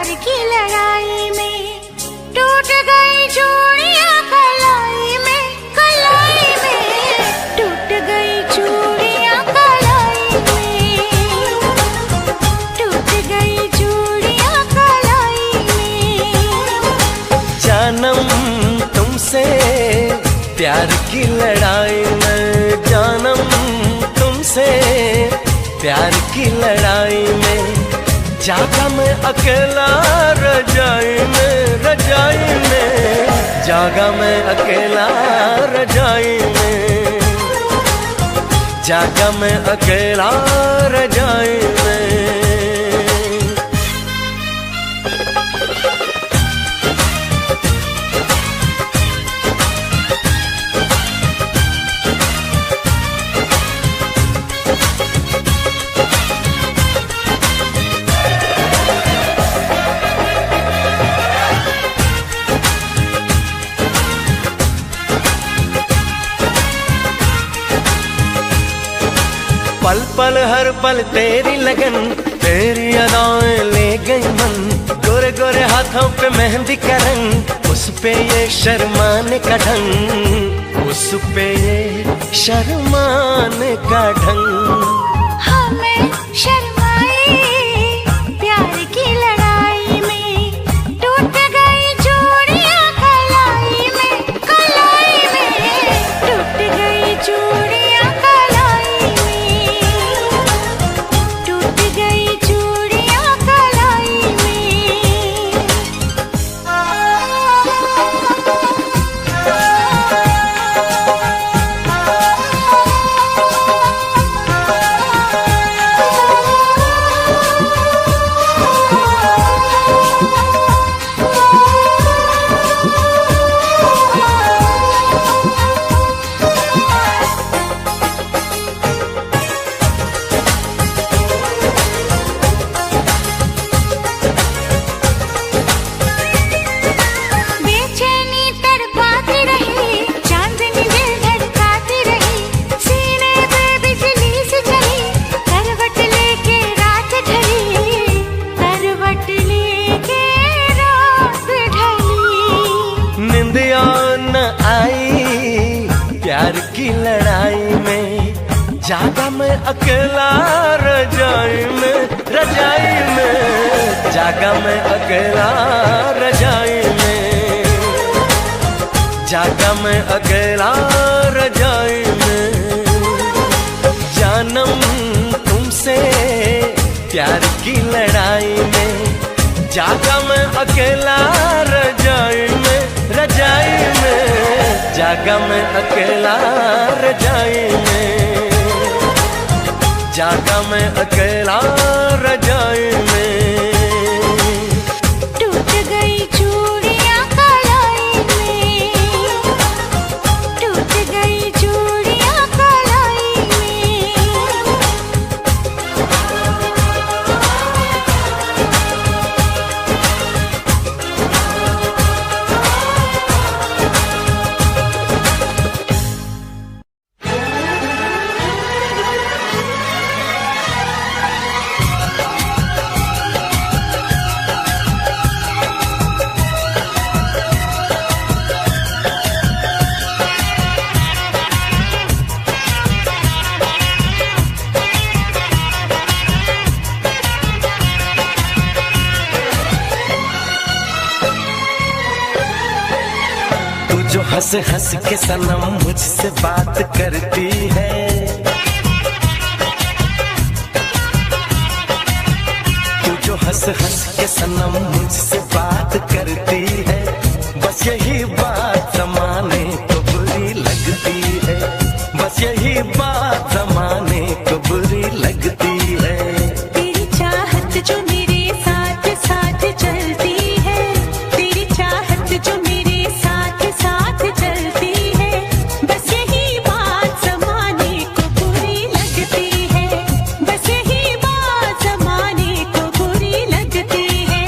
प्यार की लड़ाई में टूट गई चूड़ियां कलाई में टूट गई चूड़ियां कलाई में टूट गई चूड़ियां कलाई में। जानम तुमसे प्यार की लड़ाई में, जानम तुमसे प्यार की लड़ाई में, जागा मैं अकेला रजाई में, रजाई में, जागा मैं अकेला रजाई में, जागा मैं अकेला रजाई में। पल पल हर पल तेरी लगन, तेरी अदाएं ले गई मन, गोरे गोरे हाथों पे मेहंदी का रंग, उस पे ये शर्माने का ढंग, उस पे ये शर्माने का ढंग। हमें शर्माए प्यार की लड़ाई में, टूट गई चूड़ियां कलाई में टूट गई चूड़ियां कलाई में, टूट गई चूड़ियां कलाई में। निंदिया न आई प्यार की लड़ाई में, जागा मैं अकेला रजाई में, रजाई में, जागा मैं अकेला रजाई में, जागा मैं अकेला रजाई में। जानम तुमसे प्यार की लड़ाई में, जागा मैं अकेला रजाई में, रजाई में, जागा मैं अकेला रजाई में, जागा मैं अकेला रजाई में। टूट गई चूड़ियां कलाई में, टूट गई चूड़ियां कलाई में। जो हंस हंस के सनम मुझसे बात करती है, तू जो हंस हंस के सनम मुझसे बात करती है, बस यही बात ज़माने को बुरी लगती है, बस यही बात ज़माने को बुरी लगती है। तेरी चाहत जो मेरे साथ साथ चलती है, तेरी चाहत जो मेरे साथ साथ चलती है, बस यही बात ज़माने को बुरी लगती है, बस यही बात ज़माने को बुरी लगती है।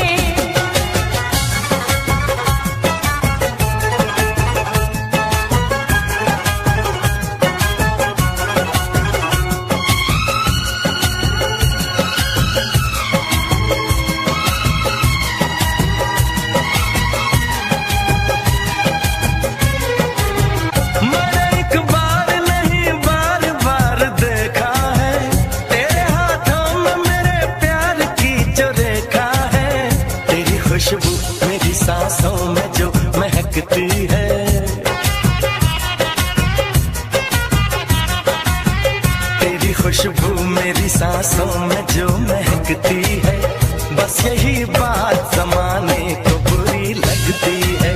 यही बात जमाने को बुरी लगती है,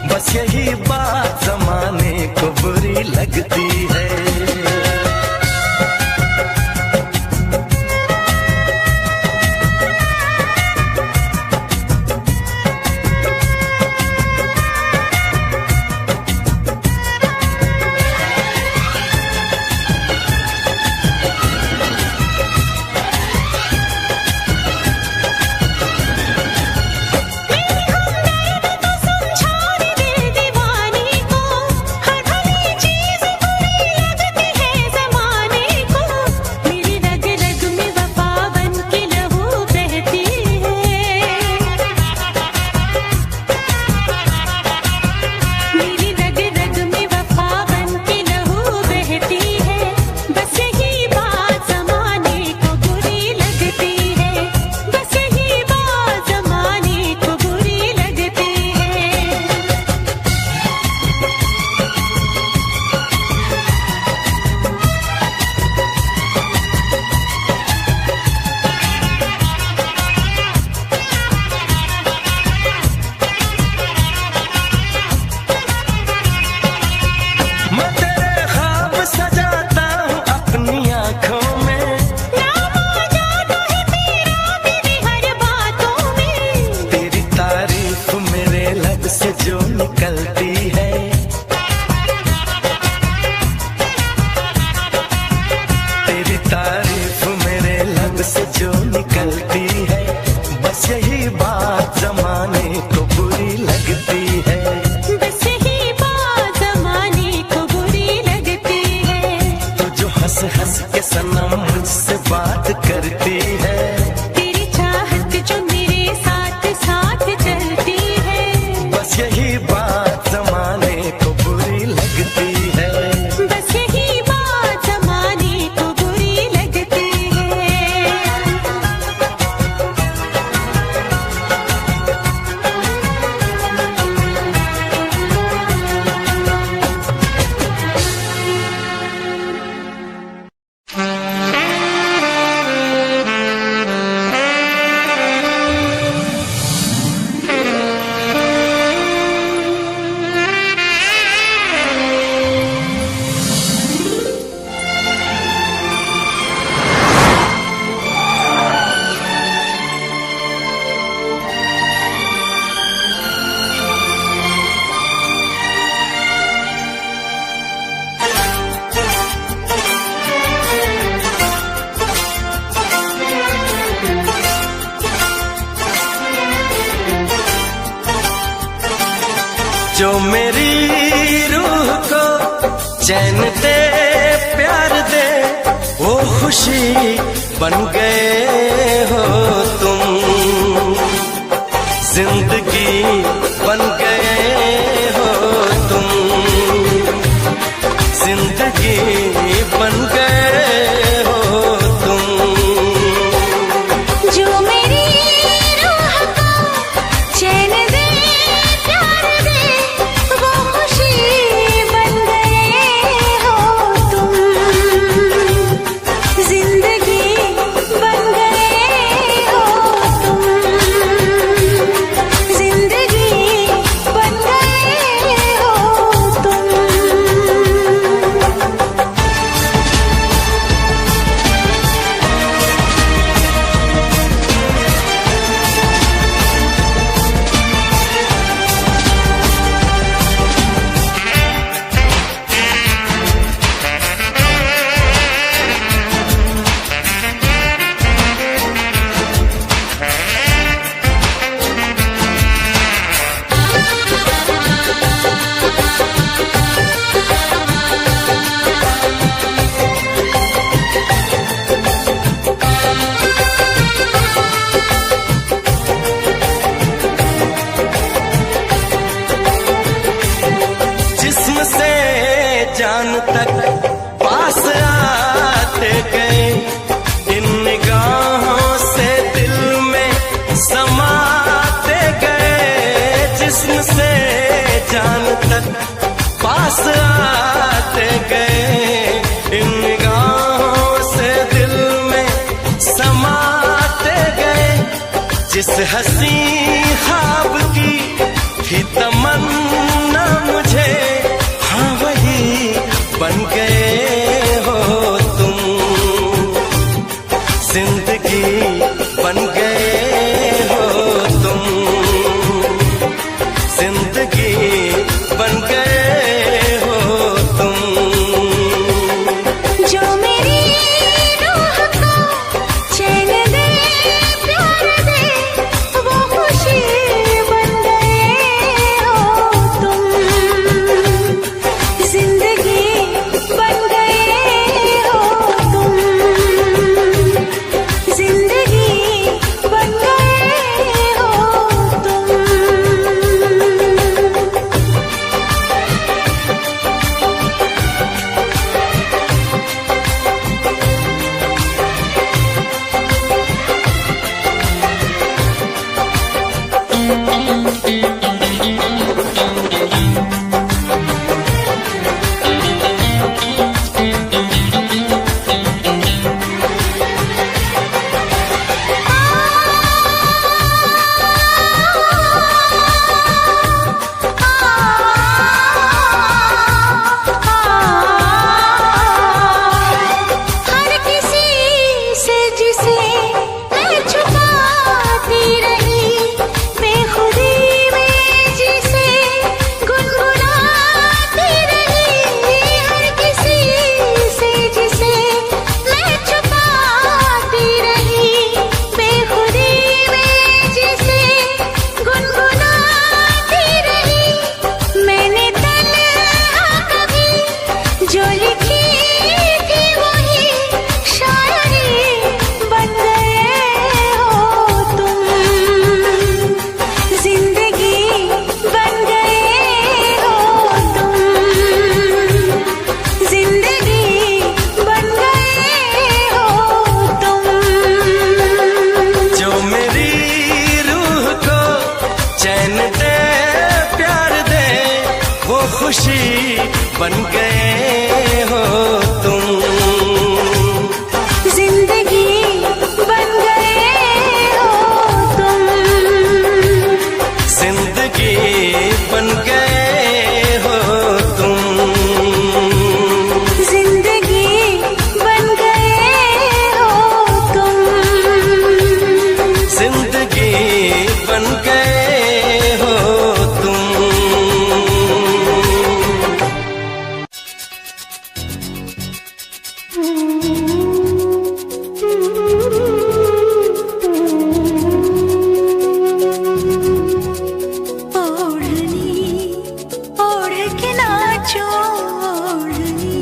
बस यही बात जमाने को बुरी लगती है। जो मेरी रूह को चैन दे प्यार दे, वो खुशी बन गए हो तुम, जिंदगी बन गए हो तुम, जिंदगी बन गए हो तुम। जो मेरी रूह को चैन दे प्यार दे, वो खुशी बन गए हो तुम, जिंदगी बन गए हो हंसी ख्वाब की थी तमन्ना मुझे, हाँ वही बन गए हो तुम, जिंदगी बन गए हो तुम, जिंदगी बन गए हो तुम। जो मेरी रूह को चैन दे प्यार दे वो खुशी बन गए हो तुम, जिंदगी बन गए हो तुम, जिंदगी बन गए हो तुम। हर किसी से जिसे मैं छुपाती रही, बेखुदी में जिसे गुनगुनाती रही, हर किसी से जिसे मैं छुपाती रही, बेखुदी में जिसे गुनगुनाती रही। मैंने तन्हा कभी जो लिखी थी वही शायरी बन गए हो तुम, जिंदगी बन गए हो तुम, जिंदगी बन गए हो तुम। जो मेरी रूह को चैन दे प्यार दे वो खुशी बन गए हो तुम, जिंदगी बन गए हो तुम, जिंदगी बन गए हो तुम, जिंदगी बन गए हो तुम। जिंदगी बन गए हो तुम। ओढ़नी ओढ़ के नाचो, ओढ़नी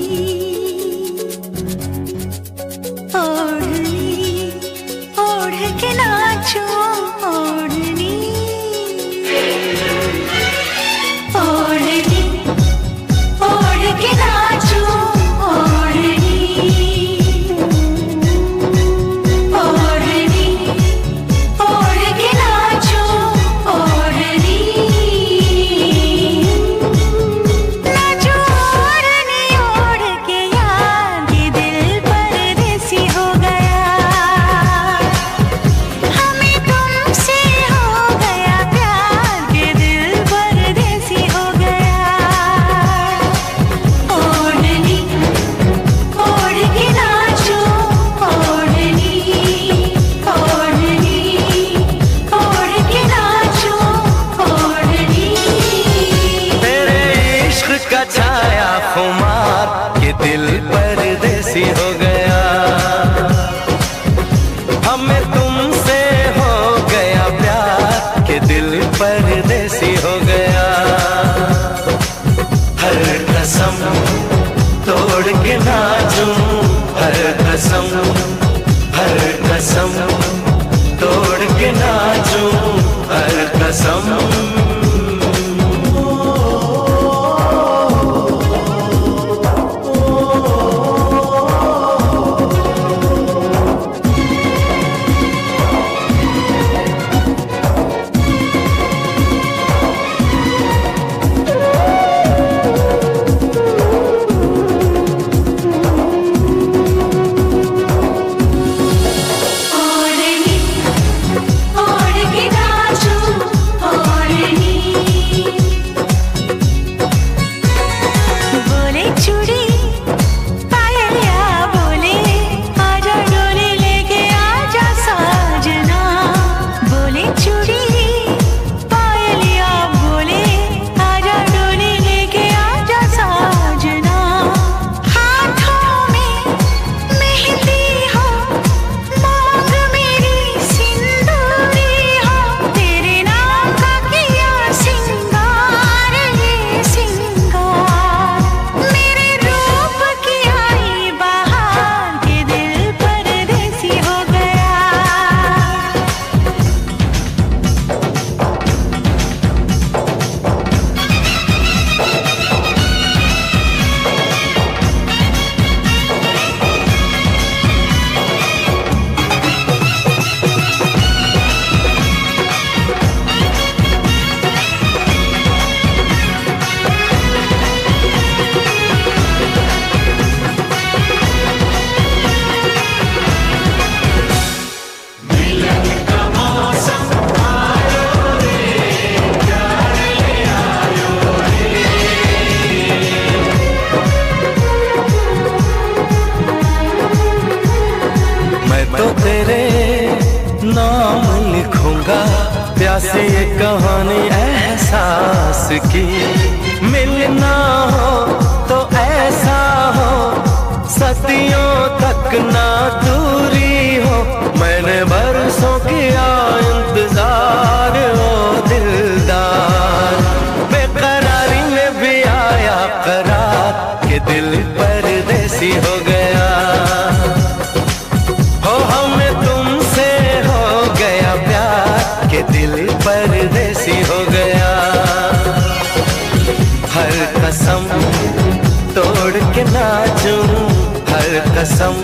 ओढ़नी ओढ़ के नाचो, ओढ़नी ओढ़नी ओढ़ के नाचो, ओढ़नी ओढ़नी ओढ़ के नाचो, ओढ़नी नाचो, ओढ़नी ओढ़ के यार ये दिल परदेसी हो गया, हमें तुमसे हो गया प्यार, ये दिल परदेसी हो गया। ओढ़नी ओढ़ के नाचो, ओढ़नी ओढ़नी ओढ़ के नाचो, ओढ़नी। तेरे इश्क का छाया खुमार ये दिल परदेसी हो गया, हमें तुमसे हो गया प्यार के दिल परदेसी हो गया। हर कसम तोड़ के नाचूं, हर कसम तोड़ के नाचूं, हर कसम। ओढ़नी ओढ़ के ये कहानी एहसास की। मिलना हो तो ऐसा हो, सदियों तक ना दूरी हो। मैंने बरसों किया इंतजार ओ दिलदार, बेकरारी में भी आया करार के दिल परदेसी हो गया। हो हमें तुमसे हो गया प्यार के दिल परदेसी हो गया। हर कसम तोड़ के नाचूं, हर कसम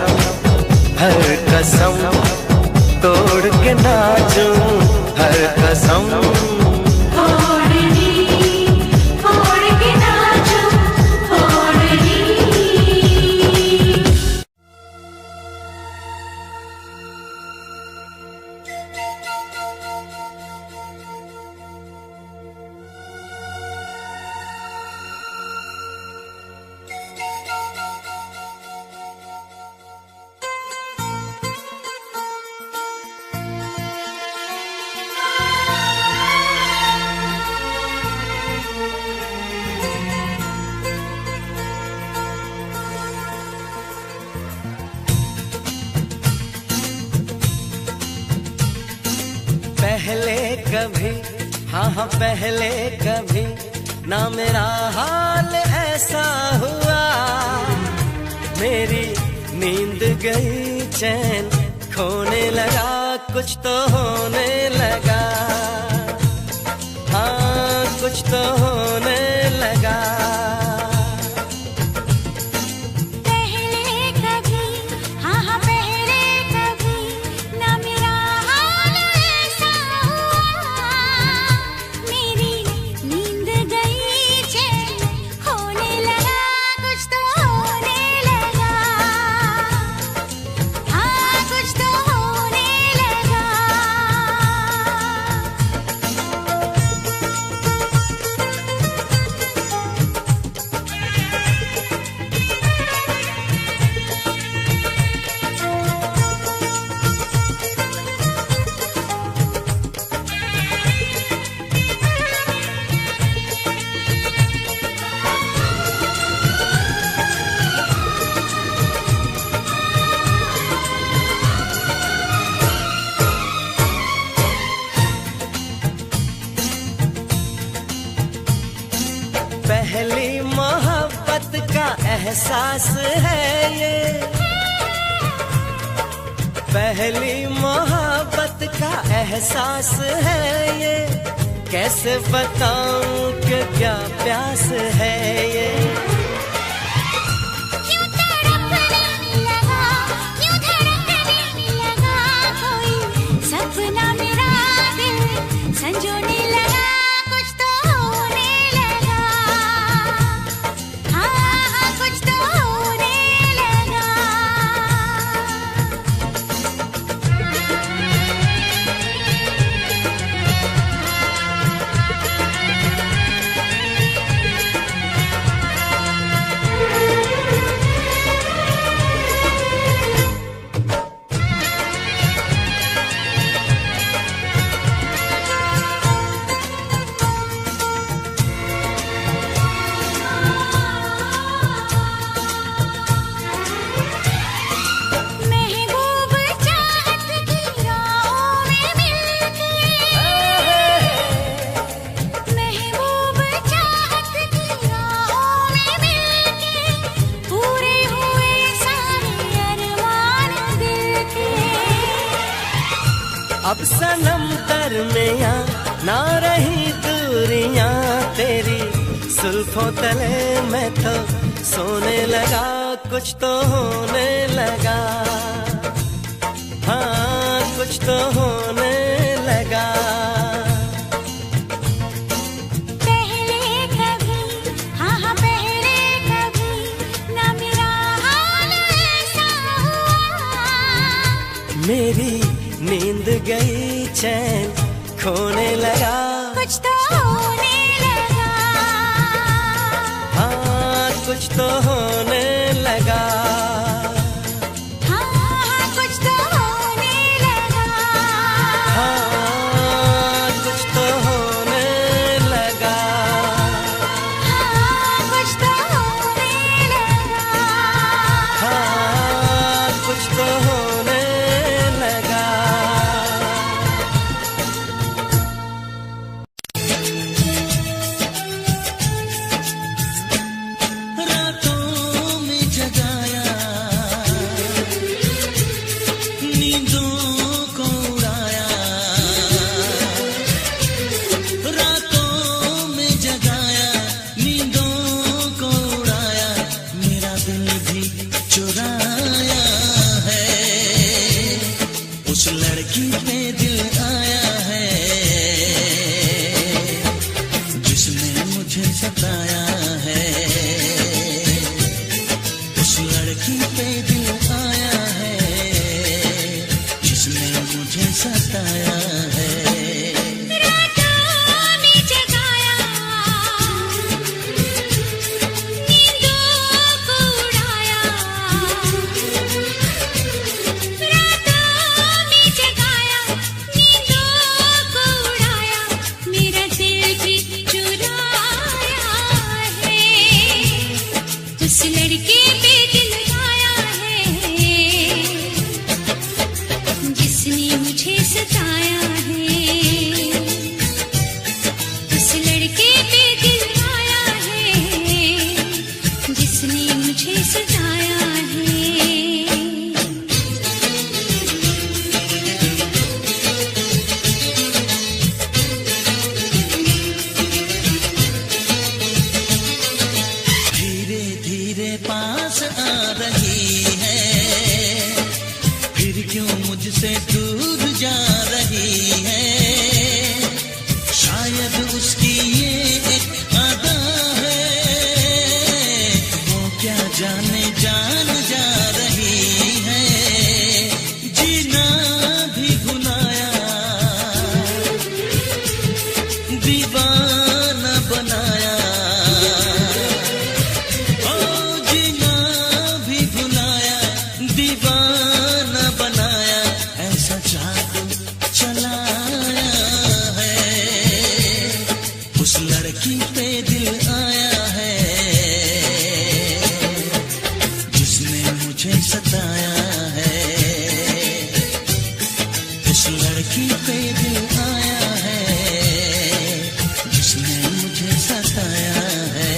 तोड़ के नाचूं, हर कसम पहले कभी, हाँ पहले कभी ना मेरा हाल ऐसा हुआ। मेरी नींद गई, चैन खोने लगा, कुछ तो होने लगा। हाँ कुछ तो होने लगा। पहली मोहब्बत का एहसास है ये, पहली मोहब्बत का एहसास है ये। कैसे बताऊं कि क्या प्यास है ये। क्यों तड़पने लगा, क्यों धड़कने लगा, कोई सपना मेरा दिल संजोने लगा। कुछ तो होने लगा, हाँ कुछ तो होने लगा। अब सनम दरमियां ना रही दूरियां तेरी, जुल्फों तले मैं तो सोने लगा। कुछ तो होने लगा, हाँ कुछ तो होने लगा। पहले कभी, हाँ पहले कभी ना मेरा हाल ऐसा हुआ। मेरी नींद गई, चैन खोने लगा। कुछ तो होने लगा, हाँ कुछ तो होने लगा। हाँ कुछ तो होने लगा, हाँ कुछ तो मुझसे दूर जा रही है, शायद उसकी ये एक अदा है, वो क्या जाने जान जा रही है, जीना भी भुलाया, दीवाना बनाया, ओ जीना भी भुलाया, दीवाना बनाया, ऐसा जादू चलाया है, उस लड़की पे दिल आया है, जिसने मुझे सताया है, उस लड़की पे दिल आया है, जिसने मुझे सताया है।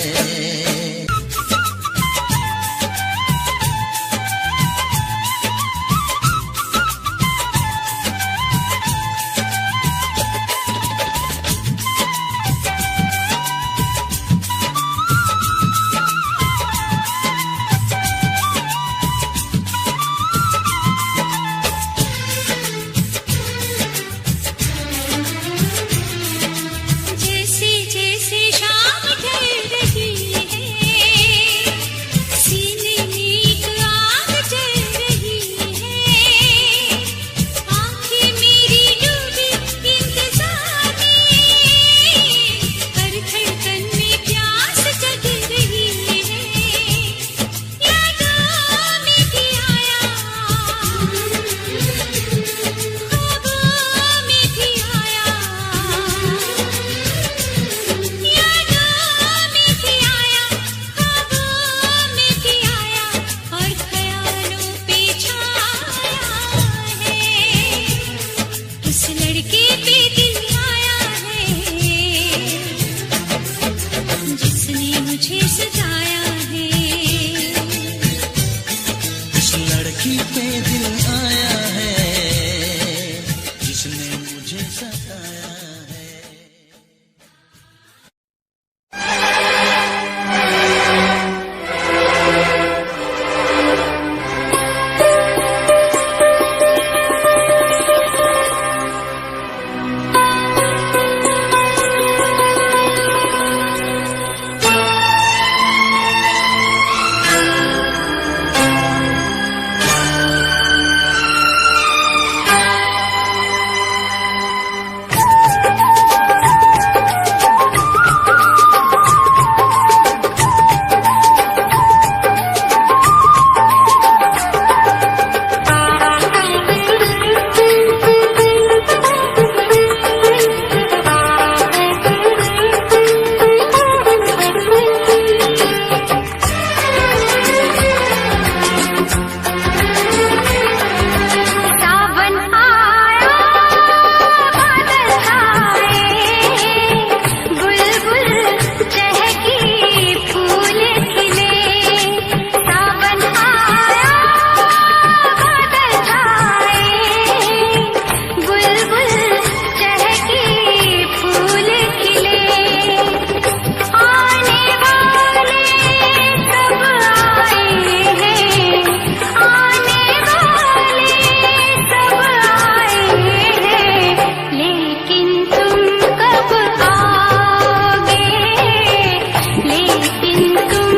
जैसे जैसे शाम ढल रही है, सीने में एक आग जल रही है, आँखें मेरी डूबी इंतजार में, हर धड़कन में प्यास जग रही है, यादों में भी आया, ख्वाबों में भी आया, यादों में भी आया, ख्वाबों में भी आया, और ख्यालों पे छाया है, उस लड़के पे दिल आया है, जिसने मुझे सताया है। उस लड़की पे दिल आया है, जिसने मुझे सताया है। सावन आया, बादल छाए, बुलबुल चहकी, फूल खिले, सावन आया, बादल छाए, बुलबुल चहकी, फूल खिले, आने वाले सब आए हैं, आने वाले सब आए हैं, लेकिन तुम कब आओगे, लेकिन तुम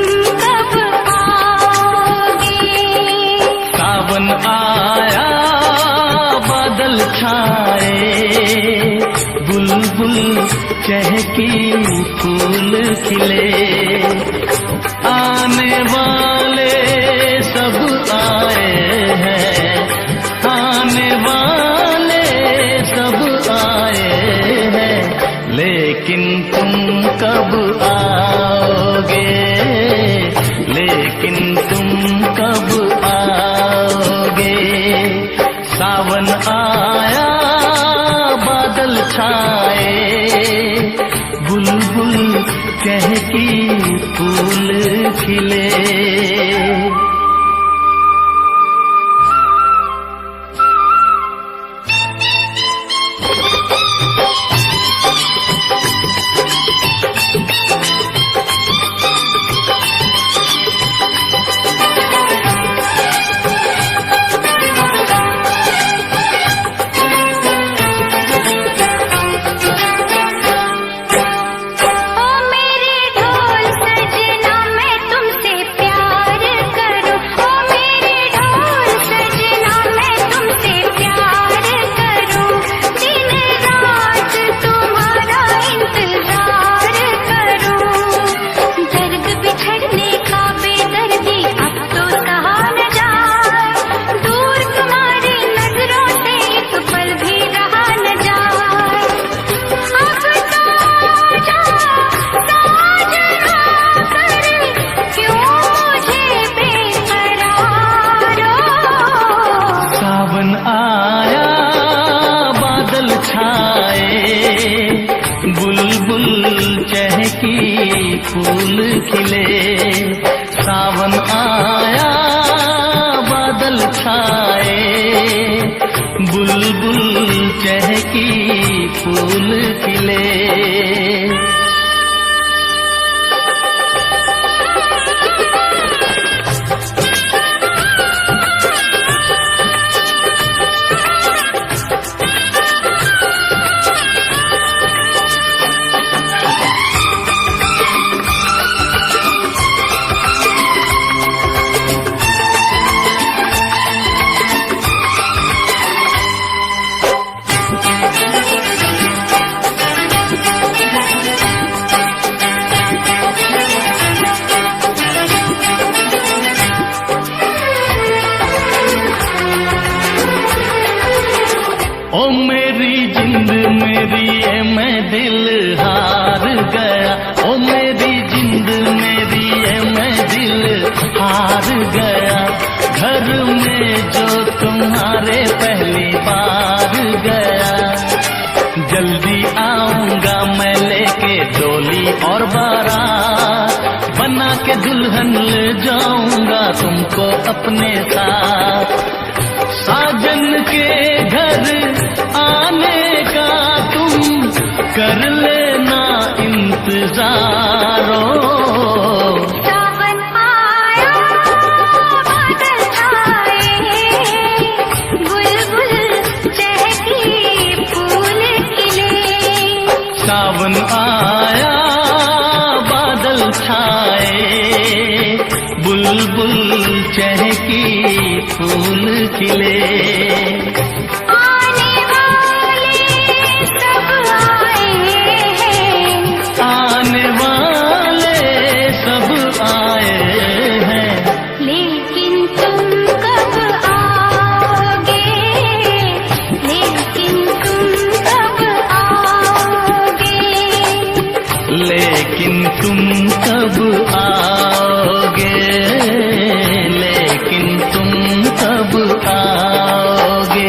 कब आओगे। सावन आया, बादल छाए, बुलबुल चहकी, फूल खिले, आने वाले सब आए हैं, आने वाले सब आए हैं, लेकिन तुम कब आओगे, लेकिन तुम कब आओगे। सावन आया, बादल छाए, बुलबुल चहकी, फूल खिले। फूल खिले। सावन आया बादल छाए, बुलबुल चहकी फूल खिले। ओ मेरी जिंद मेरी ये मैं दिल हार गया। ओ मेरी जिंद मेरी ये मैं दिल हार गया। घर में जो तुम्हारे पहली बार गया। जल्दी आऊंगा मैं लेके डोली और बारात, बना के दुल्हन ले जाऊंगा तुमको अपने साथ। साजन के घर आने का तुम कर लेना इंतजारो। सावन आया बादल छाए, बुलबुल चहकी फूल खिले। सावन आया बादल छाए, बुलबुल चहकी फूल खिले। आने वाले सब आए हैं, आने वाले सब आए हैं, लेकिन तुम कब आओगे? लेकिन तुम कब आओगे? लेकिन तुम कब आओगे? लेकिन तुम कब आओगे?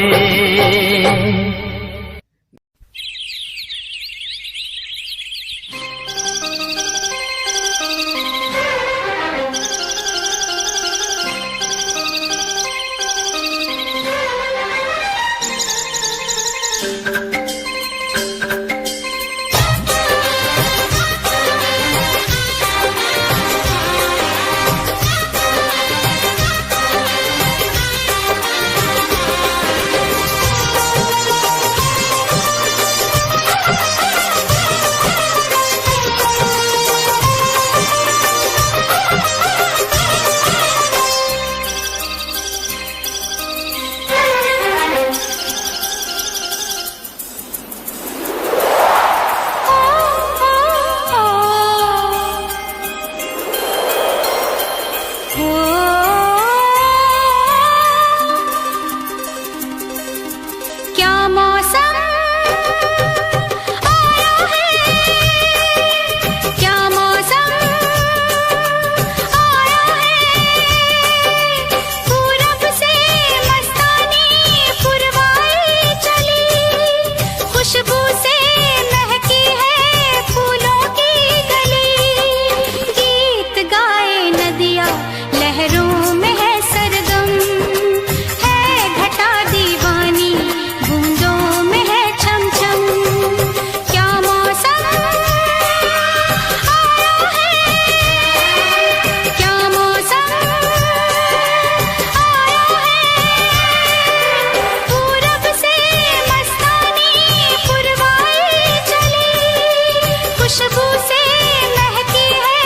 क्या मौसम आया है? क्या मौसम आया है? पूरब से मस्तानी पुरवाई चली, खुशबू से महकी है फूलों की गली। गीत गाए नदियाँ लहरों में है सरगम, है घटा दीवानी बूंदों में है छम छम। क्या मौसम आया है? क्या मौसम आया है? पूरब से मस्तानी पुरवाई चली, खुशबू से महकी है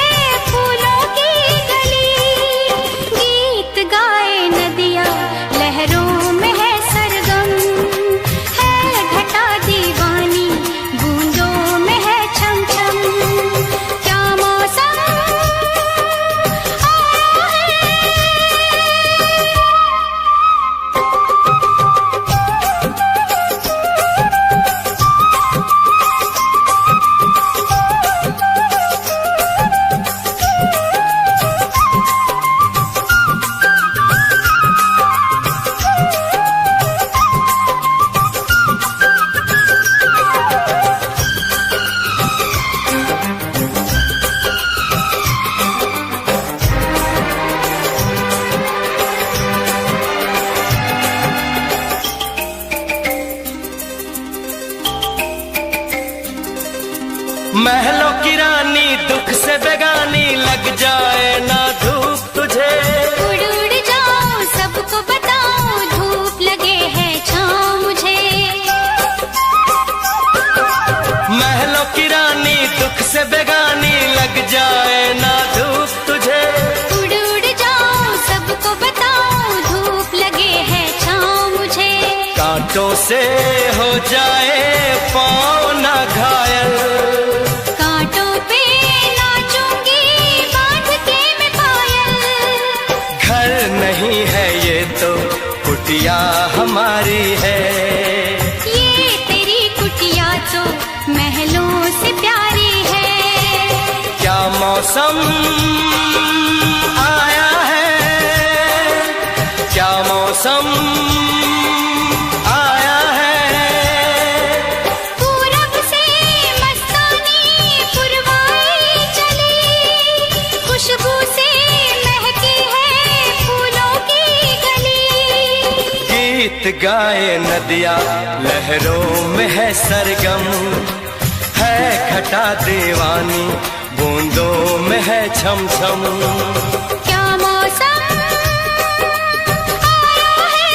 फूलों की गली। गीत गाए नदियाँ लहरों में है सरगम, है घटा दीवानी बूंदों में है छम छम। क्या मौसम आया है? महलों की रानी दुख से बेगानी, लग जाए ना धूप तुझे। उड़ उड़ जाओ सबको बताओ, धूप लगे है छाँव मुझे। महलों की रानी दुख से बेगानी, लग जाए ना धूप तुझे। उड़ उड़ जाओ सबको बताओ, धूप लगे है छाँव मुझे। कांटों से हो जाए पाँव ना घायल, कांटों पे नाचूंगी बांध के मैं पायल। घर नहीं है ये तो कुटिया हमारी है। ये तेरी कुटिया तो महलों से प्यारी है। क्या मौसम आया है, क्या मौसम आया है। पूरब से मस्तानी पुरवाई चली, खुशबू से महकी है फूलों की गली। गीत गाए नदिया लहरों में है सरगम, है घटा दीवानी बूंदों में है छम छम। क्या मौसम आया है।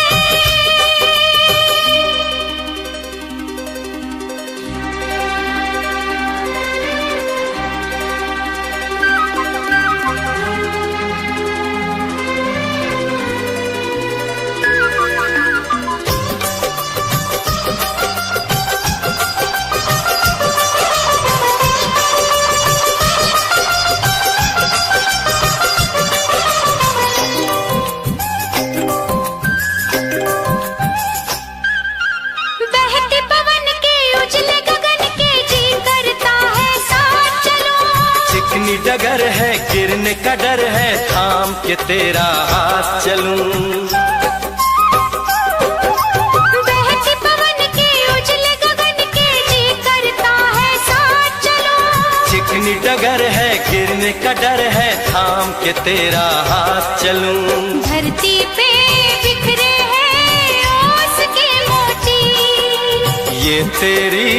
बहते पवन के उजले गगन के जी करता है साथ चलो। चिकनी डगर है गिरने का डर है, थाम के तेरा हाथ चलूं। बहते पवन के उजले गगन के जी करता है साथ चलो। चिकनी डगर है गिरने का डर है, थाम के तेरा हाथ चलूं। धरती पे बिखरे हैं ओस के मोती, ये तेरी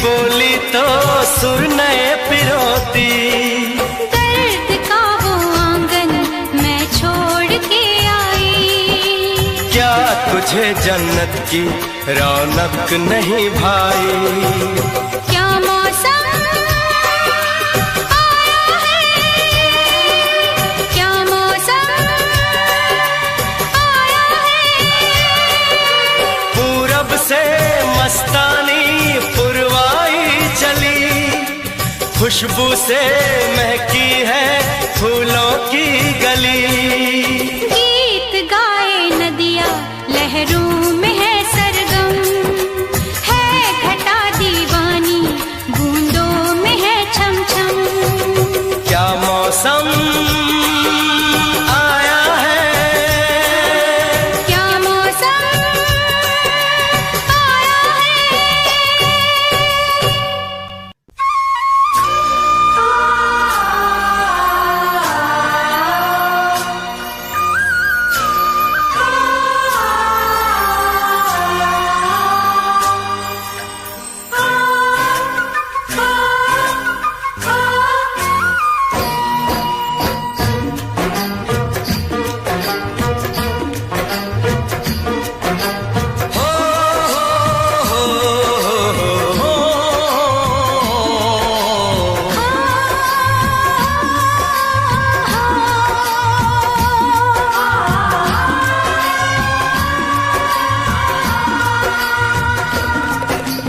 बोली तो सुर नए पिरोती। दर्द का वो आंगन मैं छोड़ के आई। क्या तुझे जन्नत की रौनक नहीं भाई। क्या मौसम आया है। क्या मौसम आया है। पूरब से मस्तानी पुरवाई चली, खुशबू से महकी है फूलों की गली। गीत गाए नदिया लहरों में है सरगम, है घटा दीवानी बूंदों में है छम छम। क्या मौसम आया है। क्या मौसम आया है।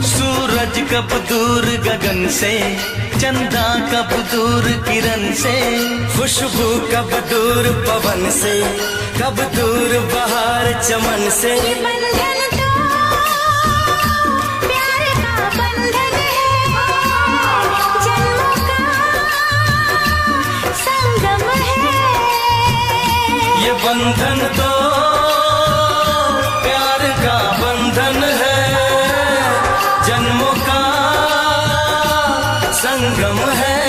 सूरज कब दूर गगन से, चंदा कब दूर किरण से, खुशबू कब दूर पवन से, कब दूर बहार चमन से। बंधन तो प्यार का बंधन है, जन्मों का संगम है। ये बंधन तो प्यार का बंधन है, जन्मों का संगम है।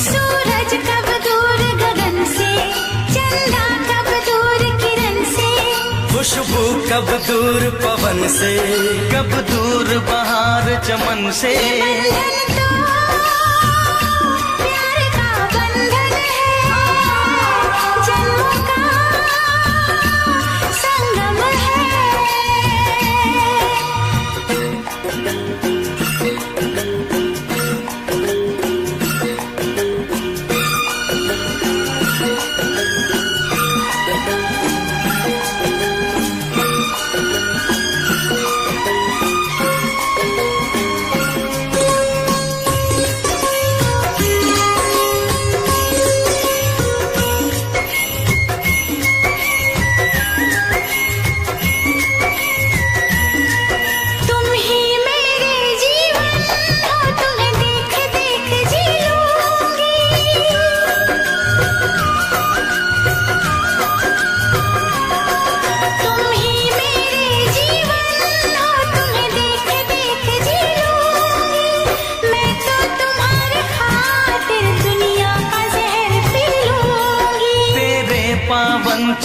सूरज कब दूर गगन से, चंदा कब दूर किरण से, खुशबू कब दूर पवन से, कब दूर बहार चमन से। प्यार का बंधन है, जन्मों का संगम है।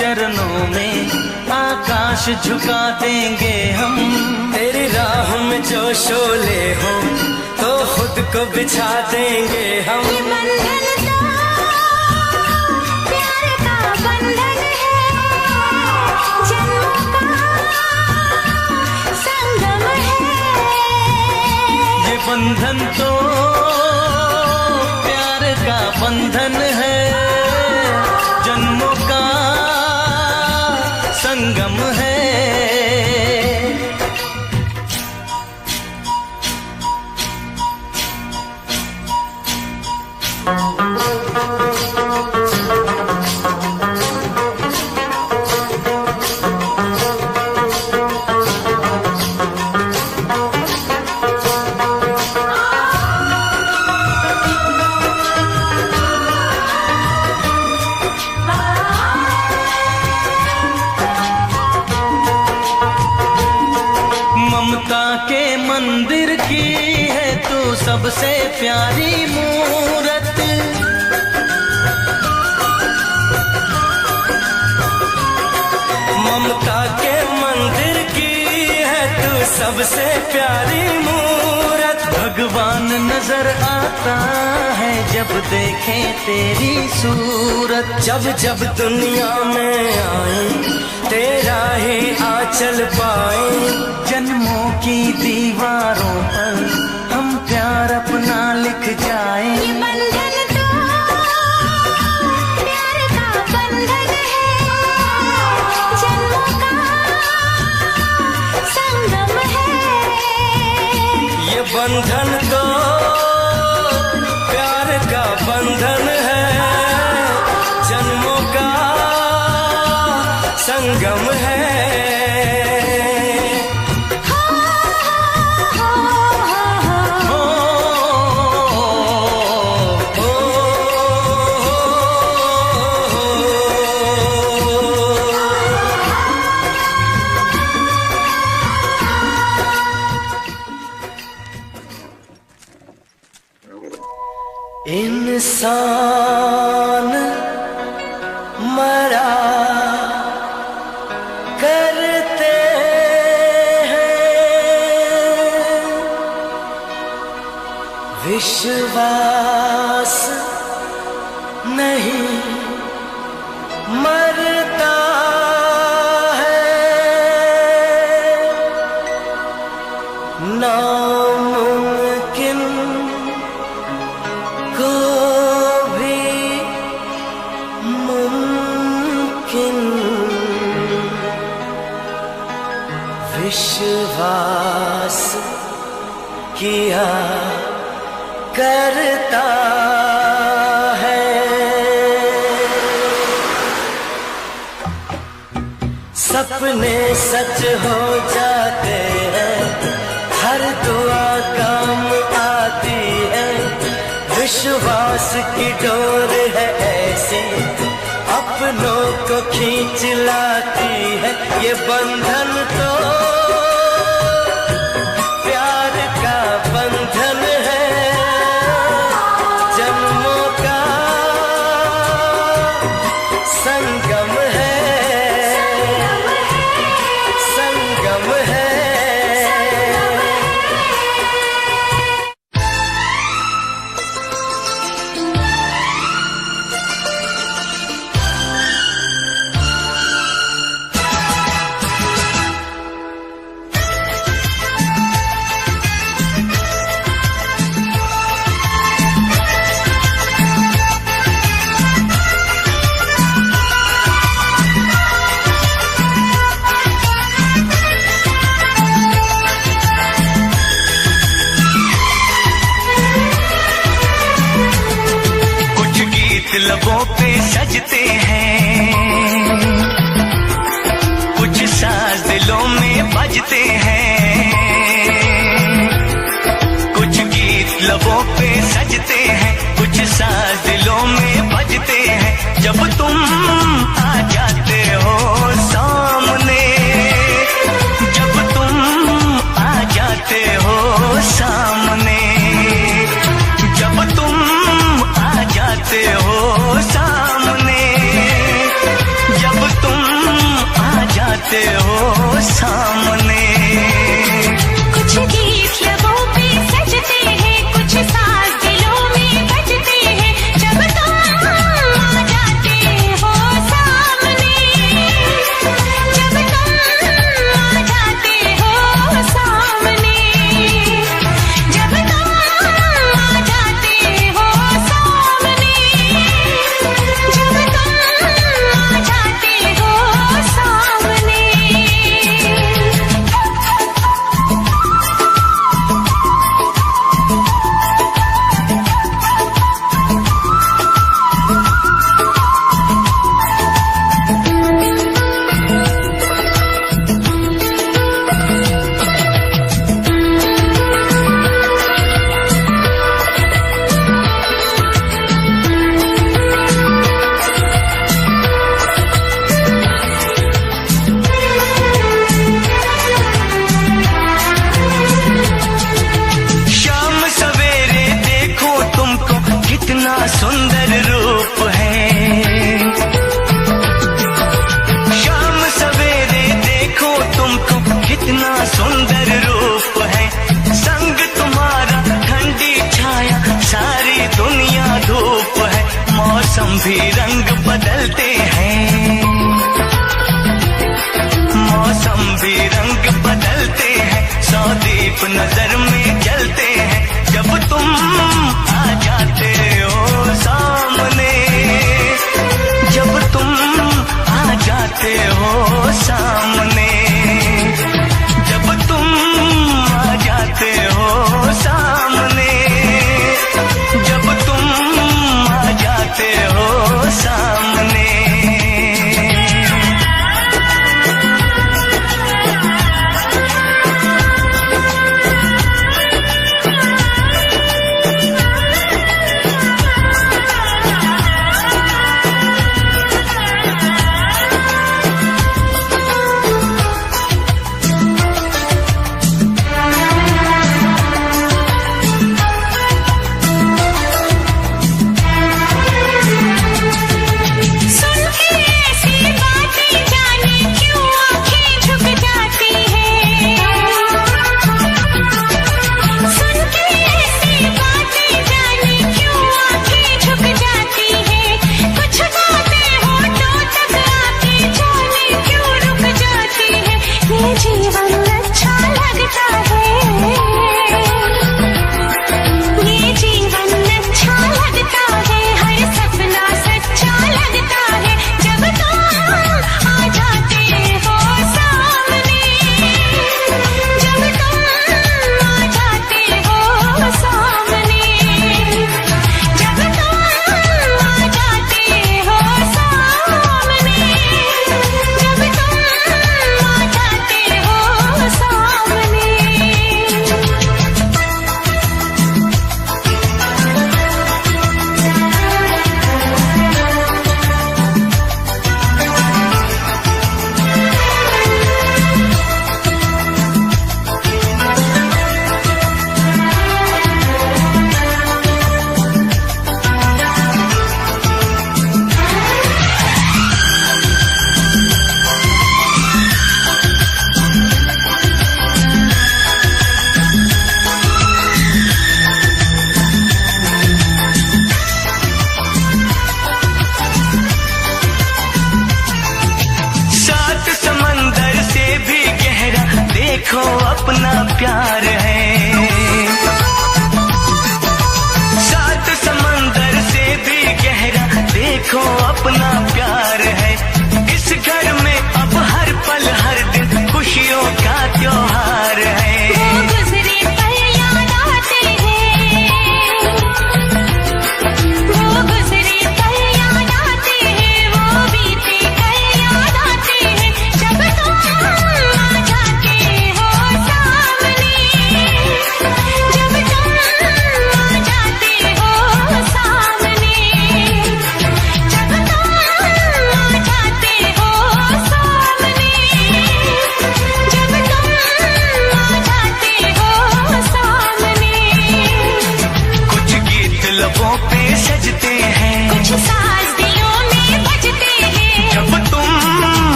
चरणों में आकाश झुका देंगे हम। तेरी राह में जो शोले हो तो खुद को बिछा देंगे हम। ये बंधन तो प्यार का बंधन है, जन्मों का संगम है। ये बंधन तो प्यार का बंधन है, जन्मों का संगम है। ममता के मंदिर की है तू सबसे प्यारी मूरत। ममता के मंदिर की है तू सबसे प्यारी मूरत। भगवान नजर आता है जब देखे तेरी सूरत। जब जब दुनिया में आए तेरा ही आंचल पाए। जन्मों की दीवारों पर हम प्यार अपना लिख जाएं। ये बंधन तो प्यार का बंधन है, जन्मों का संगम है। ये बंधन तो प्यार का बंधन है, जन्मों का संगम है। इंसान मरा करते हैं, विश्वास नहीं मरता है। नामुमकिन को भी मुमकिन विश्वास किया करता है। सपने सच हो जाते हैं, हर दुआ काम आती है। विश्वास की डोर है ऐसी, अपनों को खींच लाती है। ये बंधन तो प्यार का बंधन है, जन्मों का संगम है। सजते हैं, कुछ साज दिलों में बजते हैं, कुछ गीत लबों पे सजते हैं, कुछ साज दिलों में बजते हैं। जब तुम आ जाते हो सामने, जब तुम आ जाते हो सामने, जब तुम आ जाते हो सामने, जब तुम आ जाते हो सामने। कुछ गीत लबों पे सजते हैं, कुछ साज दिलों में बजते हैं। जब तुम आ जाते हो सामने, जब तुम आ जाते हो सामने, जब तुम आ जाते हो सामने, जब तुम आ जाते हो सामने। शाम सवेरे देखो तुमको कितना सुंदर रूप है, शाम सवेरे देखो तुमको कितना सुंदर रूप है। संग तुम्हारा ठंडी छाया सारी दुनिया धूप है। मौसम भी रंग बदलते हैं, मौसम भी रंग बदलते हैं। सौ दीप नजर में जलते हैं, जब तुम आ जाते हो सामने, जब तुम आ जाते हो सामने, जब तुम आ जाते हो सामने, जब तुम आ जाते हो सामने।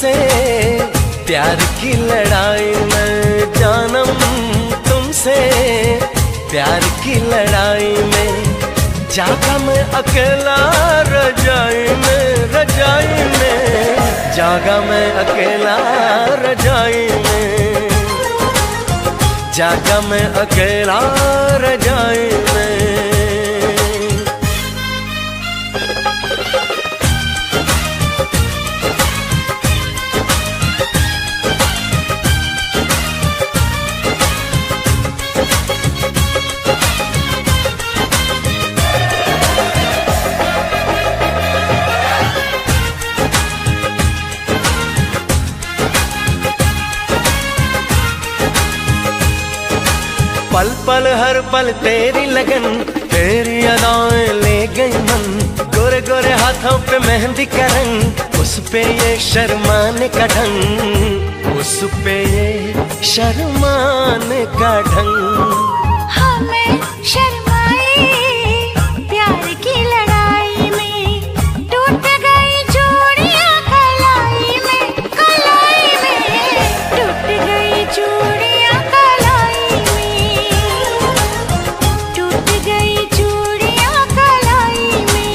तुमसे प्यार की लड़ाई में जानम, तुमसे प्यार की लड़ाई में जागा मैं अकेला रजाई में, रजाई में जागा मैं अकेला रजाई में, जागा मैं अकेला रजाई में। पल पल हर पल तेरी लगन, तेरी अदाएं ले गई मन, गोरे गोरे हाथों पे मेहंदी का रंग, उस पे ये शर्माने का ढंग, उस पे ये शर्माने का ढंग। हमें शर्माए प्यार की लड़ाई में, टूट गई चूड़ियां कलाई में, कलाई में टूट गई चूड़ियां कलाई में, टूट गई चूड़ियां कलाई में।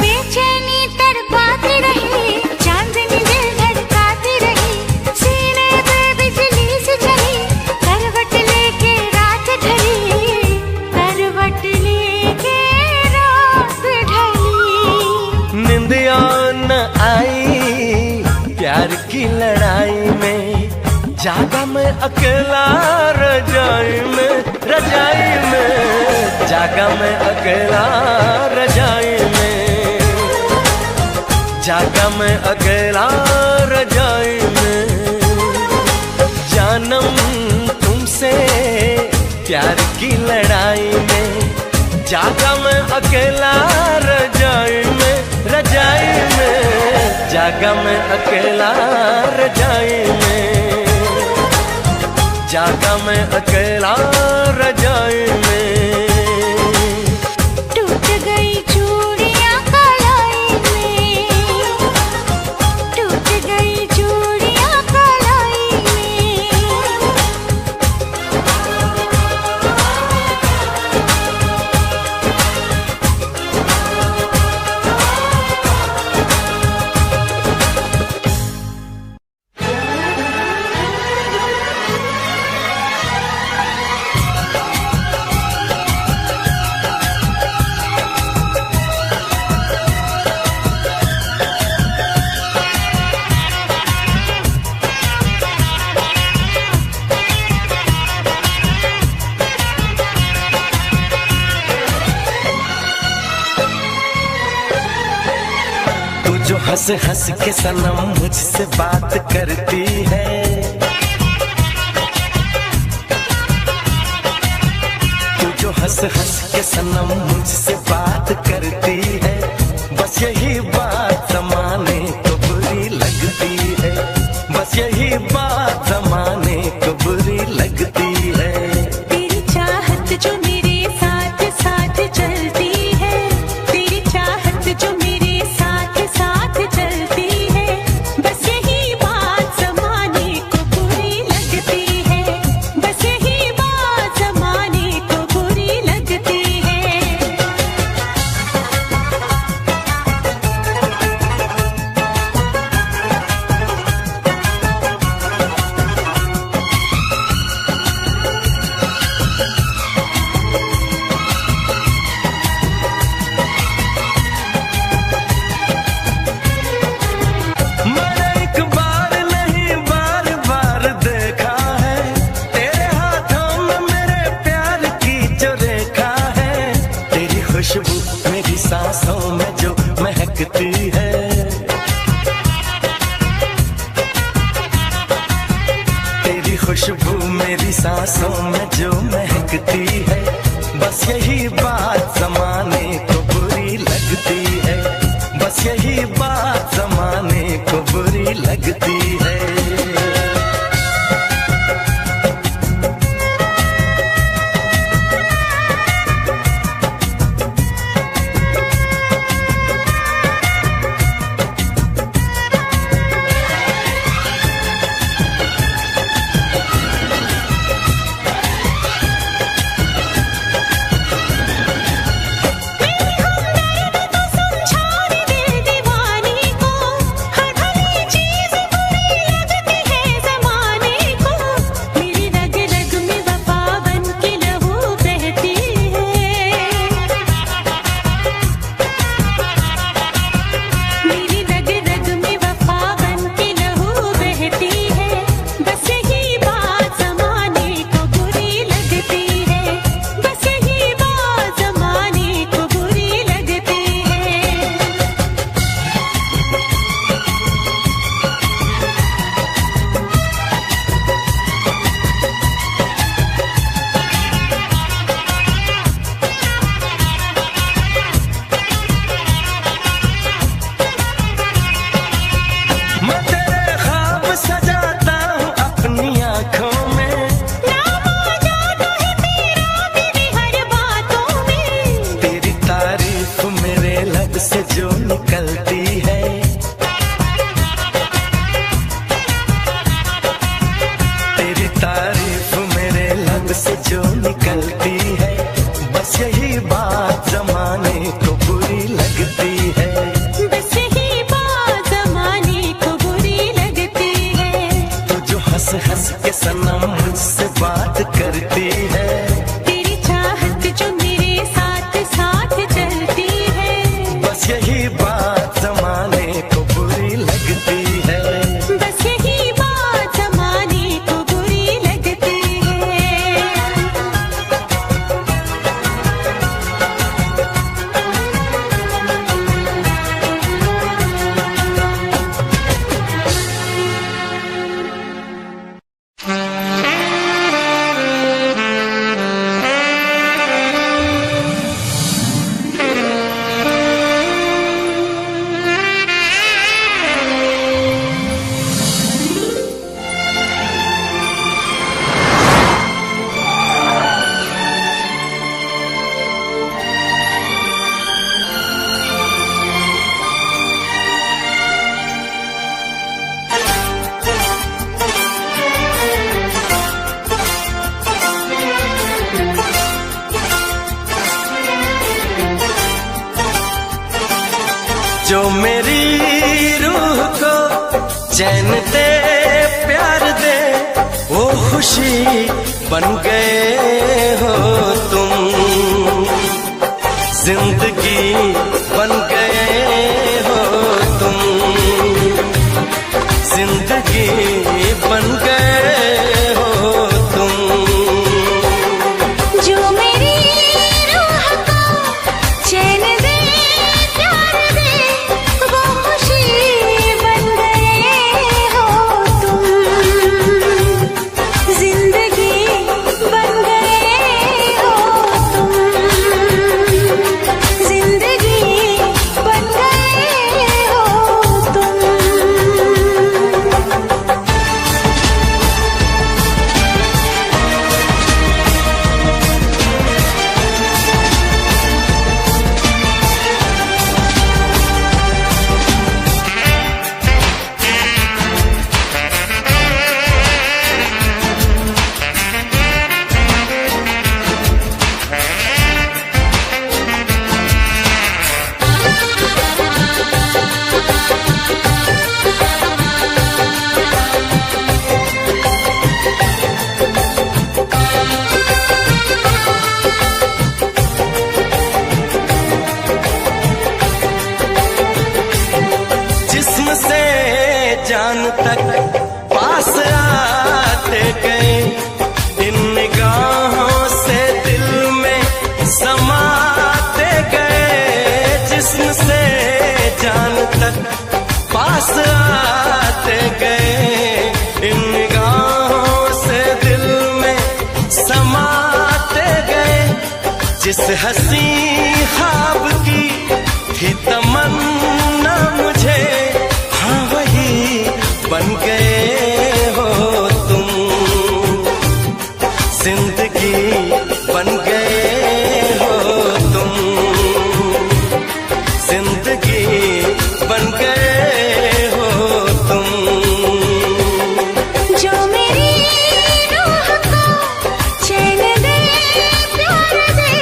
बेचैनी तड़पाती रही, चांदनी दिल धड़काती रही, सीने पे बिजली सी चली, करवट लेके रात ढली, करवट लेके रात ढली। निंदिया न आई प्यार की लड़ाई में, जागा मैं अकेला रजाई में, रजाई में जागा मैं अकेला रजाई में, जागा मैं अकेला रजाई में। जानम तुमसे प्यार की लड़ाई में, जागा मैं अकेला रजाई में, रजाई में जागा मैं अकेला रजाई में, जागा मैं अकेला रजाई में। टूट गई चूड़ियां कलाई में, टूट गई चूड़ियां कलाई में। जो हंस हंस के सनम मुझसे बात करती है, तू जो हंस हंस के सनम मुझसे बात करती है, बस यही बात जमाने को बुरी लगती है, बस यही बात जमाने को बुरी लगती है। तेरी चाहत जो मेरे साथ साथ चलती है, तेरी चाहत जो मेरे साथ साथ चलती है, बस यही बात जमाने को बुरी लगती है, बस यही बात जमाने को बुरी लगती है। मैंने एक बार नहीं बार बार देखा है, तेरे हाथों में मेरे प्यार की जो रेखा है, तेरी खुशबू मेरी सांसों में जो महकती है, खुशबू मेरी सांसों में जो महकती है, बस यही बात जमाने को बुरी लगती है, बस यही बात जमाने को बुरी लगती है। से जो निकलती है, तेरी तारीफ मेरे लब से जो निकलती है, बस यही बात जमाने को बुरी लगती है, बस यही बात जमाने को बुरी लगती है। तू जो हंस हंस के सनम मुझसे बात करती है, तेरी चाहत जो मेरे साथ साथ चलती है, बस यही बात जमाने को बुरी लगती है, बस यही बात जमाने को बुरी लगती है। जो मेरी रूह को चैन दे प्यार दे, वो खुशी बन गए हो तुम, जिंदगी बन गए हो तुम, जिंदगी बन गए हो तुम। जो मेरी रूह को चैन दे प्यार दे, वो खुशी बन गए हो तुम, जिंदगी बन गए हो तुम, जिंदगी हंसी ख्वाब की थी तमन्ना मुझे, हाँ वही बन गए हो तुम। जिंदगी बन गए हो तुम, जिंदगी बन गए हो तुम। जो मेरी रूह को चैन दे प्यार दे,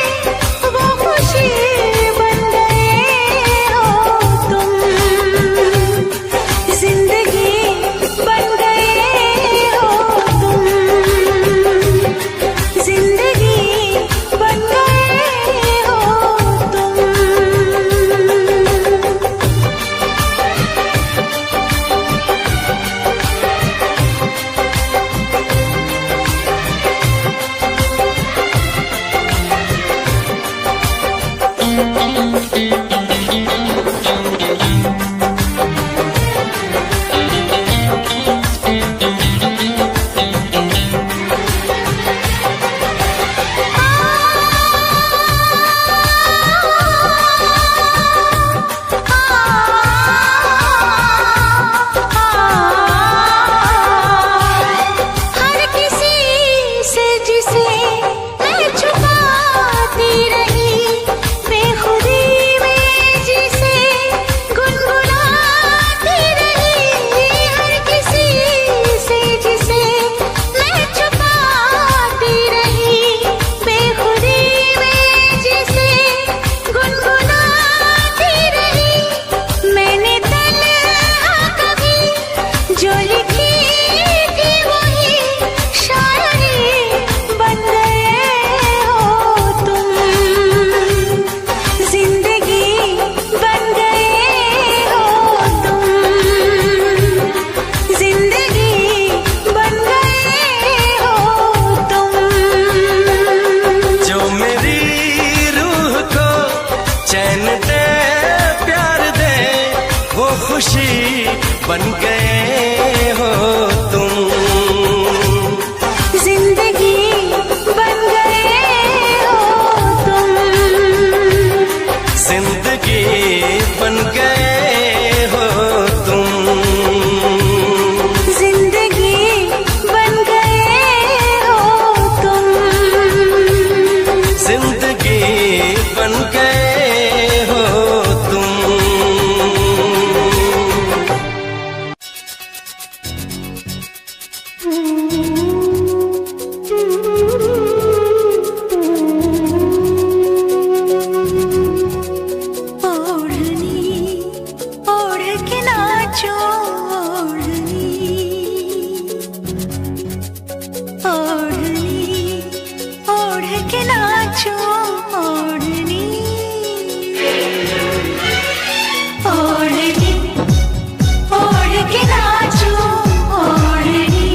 वो खुशी बन गए हो तुम। जिंदगी बन गए हो तुम, जिंदगी बन गए हो तुम। हर किसी से जिसे मैं छुपाती रही, बेखुदी में जिसे गुनगुनाती रही। हर किसी से जिसे मैं छुपाती रही, बेखुदी में जिसे गुनगुनाती रही। मैंने तन्हा कभी जो लिखी थी वही शायरी बन गए हो तुम। जिंदगी बन गए हो तुम, जिंदगी बन गए हो तुम। जो मेरी रूह को चैन दे प्यार दे, वो खुशी बन गए हो तुम। जिंदगी बन गए हो तुम, जिंदगी बन गए हो तुम। जिंदगी बन गए हो तुम। जिंदगी बन गए हो तुम। ओढ़नी ओढ़ के नाचो, ओढ़नी ओढ़नी ओढ़ के नाचो, ओढ़नी ओढ़नी ओढ़ के नाचो, ओढ़नी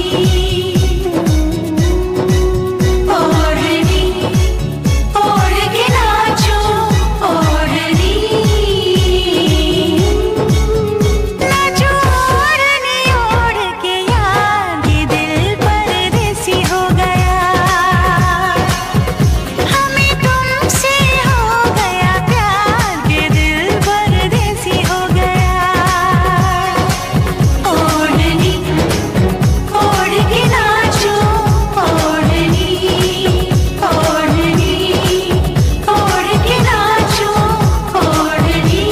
ओढ़नी ओढ़ के नाचो, ओढ़नी नाचो ओढ़नी ओढ़ के यार, ये दिल परदेसी हो गया। हमें तुमसे हो गया प्यार, ये दिल परदेसी हो गया। ओढ़नी ओढ़ के नाचो, ओढ़नी ओढ़नी ओढ़ के नाचो, ओढ़नी।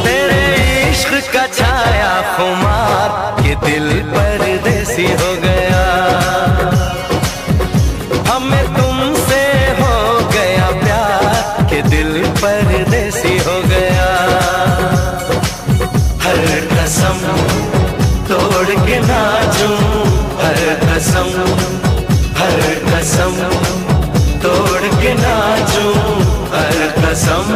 तेरे इश्क का छाया खुमार, ये दिल परदेसी हो गया। हमें तुमसे हो गया प्यार, ये दिल परदेसी हो गया। हर कसम तोड़ के नाचूं, हर कसम तोड़ के नाचूं, हर कसम।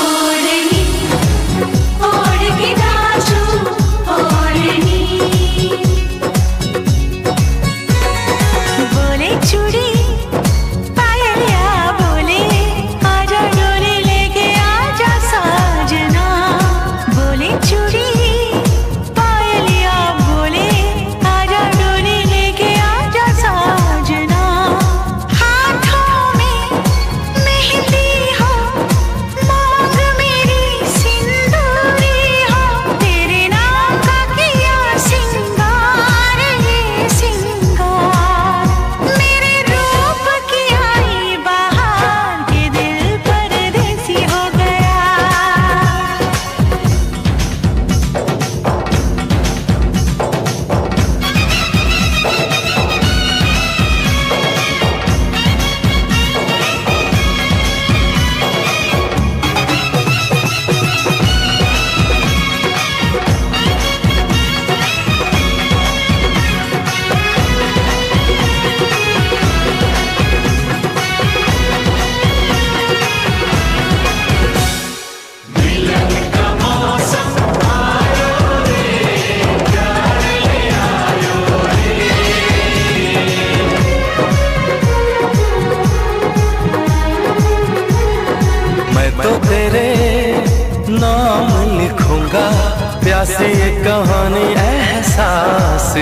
ओढ़नी ओढ़ के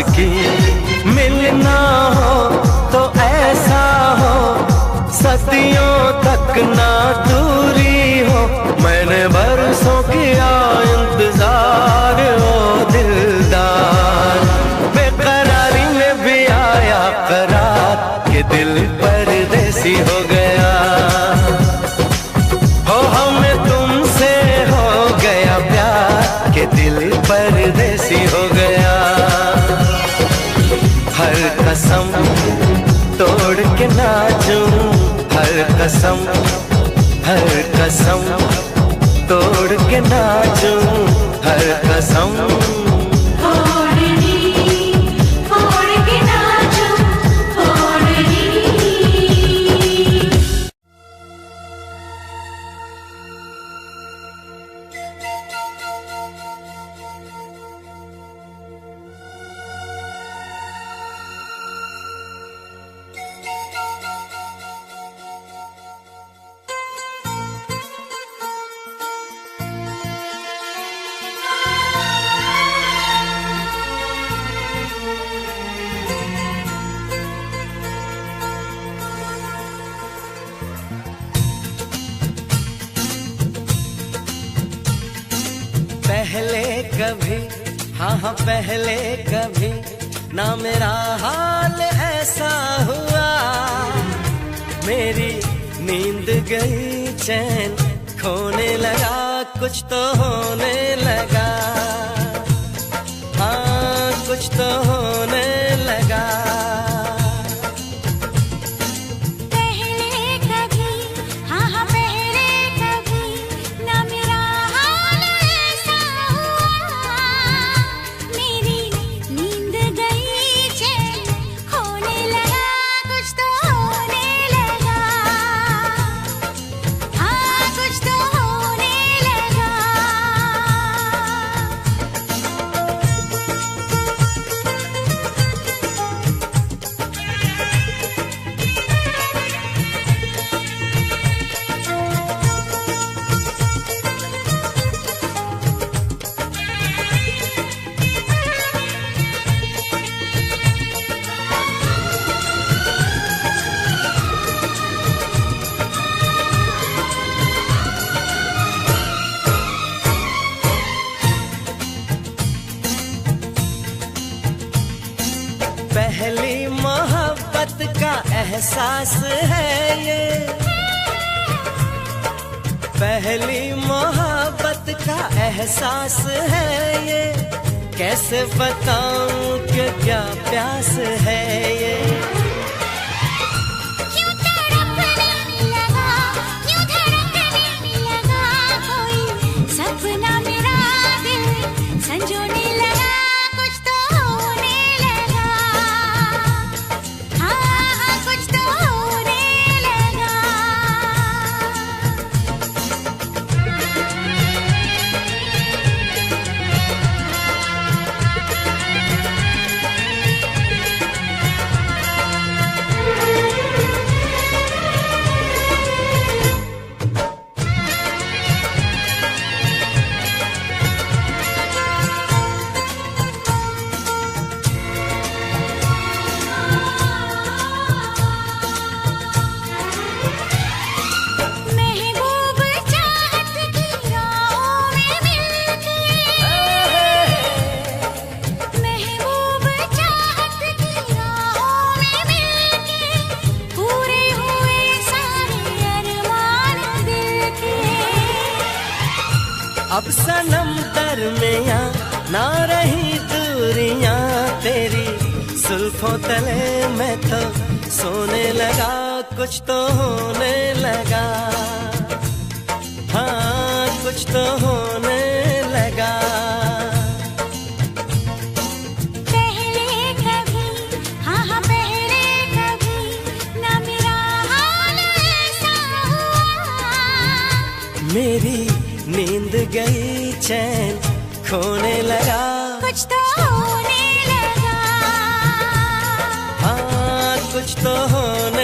की मिलना हो तो ऐसा हो, सदियों तक ना दूरी हो। मैंने बरसों किया इंतजार ओ दिलदार, बेकरारी में भी आया करार के दिल परदेसी हो गया। हो हमें तुमसे हो गया प्यार के दिल परदेसी हो गया। हर कसम तोड़ के नाचूं, हर कसम तोड़ के नाचूं, हर कसम पहले कभी, हाँ पहले कभी ना मेरा हाल ऐसा हुआ। मेरी नींद गई चैन खोने लगा, कुछ तो होने लगा, हाँ कुछ तो होने लगा। पहली मोहब्बत का एहसास है ये, पहली मोहब्बत का एहसास है ये। कैसे बताऊं कि क्या प्यास है ये। क्यों तड़पने लगा, क्यों धड़कने लगा, कोई सपना मेरा दिल संजोने लगा। कुछ तो होने लगा, हाँ कुछ तो होने लगा। महबूब चाहत की राहों में मिलके, महबूब चाहत की राहों में मिलके, पूरे हुए सारे अरमान दिल के। अब सनम दरमियां ना रही दूरियां तेरी, जुल्फों तले मैं तो सोने लगा, कुछ तो होने लगा, हाँ कुछ तो होने लगा। पहले कभी, हाँ पहले कभी ना मेरा हाल ऐसा हुआ। मेरी नींद गई चैन खोने लगा, कुछ तो होने लगा, हाँ कुछ तो होने